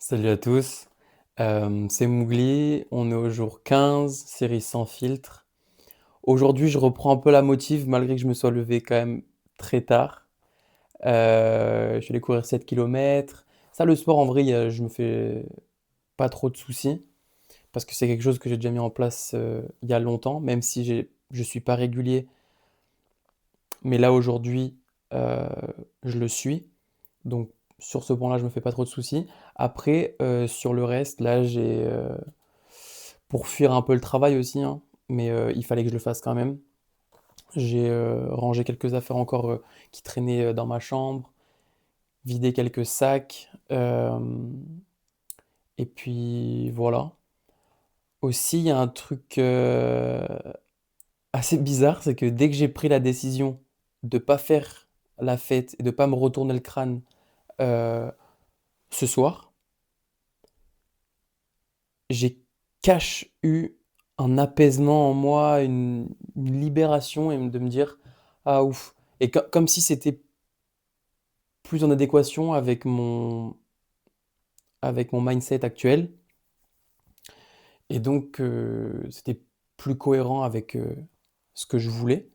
Salut à tous, c'est Mowgli, on est au jour 15, série sans filtre. Aujourd'hui, je reprends un peu la motive malgré que je me sois levé quand même très tard. Je suis allé courir 7 kilomètres. Ça, le sport, en vrai, je me fais pas trop de soucis parce que c'est quelque chose que j'ai déjà mis en place il y a longtemps, même si je suis pas régulier. Mais là, aujourd'hui, euh, je le suis. Donc, sur ce point-là, je me fais pas trop de soucis. Après, sur le reste, là, pour fuir un peu le travail aussi, hein, mais il fallait que je le fasse quand même. J'ai rangé quelques affaires encore qui traînaient dans ma chambre, vidé quelques sacs, et puis voilà. Aussi, il y a un truc assez bizarre, c'est que dès que j'ai pris la décision de pas faire la fête et de pas me retourner le crâne euh, ce soir, j'ai eu un apaisement en moi, une libération et de me dire, ah ouf. Et comme si c'était plus en adéquation avec mon mindset actuel. Et donc, c'était plus cohérent avec ce que je voulais.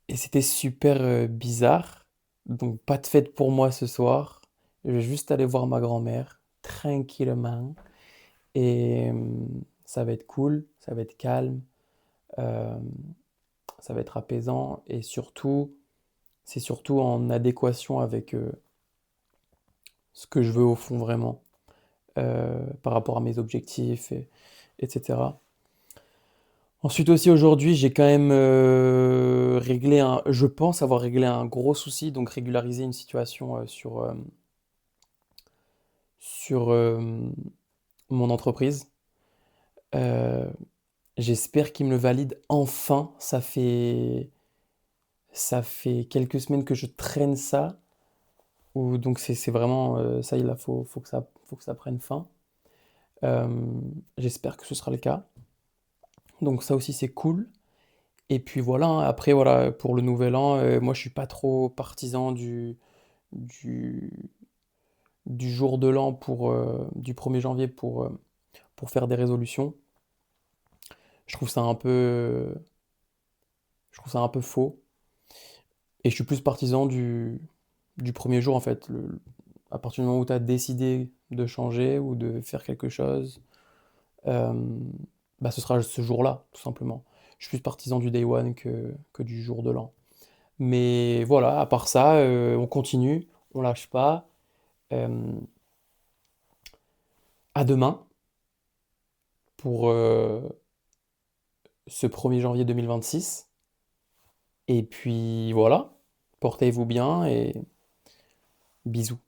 Et c'était super bizarre. Donc, pas de fête pour moi ce soir. Je vais juste aller voir ma grand-mère, tranquillement. Et ça va être cool, ça va être calme. euh, Ça va être apaisant et surtout, c'est surtout en adéquation avec ce que je veux au fond vraiment, par rapport à mes objectifs, etc. Ensuite aussi aujourd'hui, j'ai quand même je pense avoir réglé un gros souci, donc régulariser une situation sur mon entreprise. Euh, J'espère qu'il me le valide enfin. Ça fait quelques semaines que je traîne ça. Donc c'est vraiment ça, faut que ça prenne fin. Euh, J'espère que ce sera le cas. Donc ça aussi c'est cool. Et puis voilà, hein, après voilà, pour le nouvel an, moi je suis pas trop partisan du, du jour de l'an du 1er janvier pour faire des résolutions. Je trouve ça un peu, je trouve ça un peu faux. Et je suis plus partisan du premier jour en fait. À partir du moment où tu as décidé de changer ou de faire quelque chose, euh, bah, ce sera ce jour-là, tout simplement. Je suis plus partisan du day one que du jour de l'an. Mais voilà, à part ça, on continue, on lâche pas. Euh, à demain pour ce 1er janvier 2026. Et puis voilà, portez-vous bien et bisous.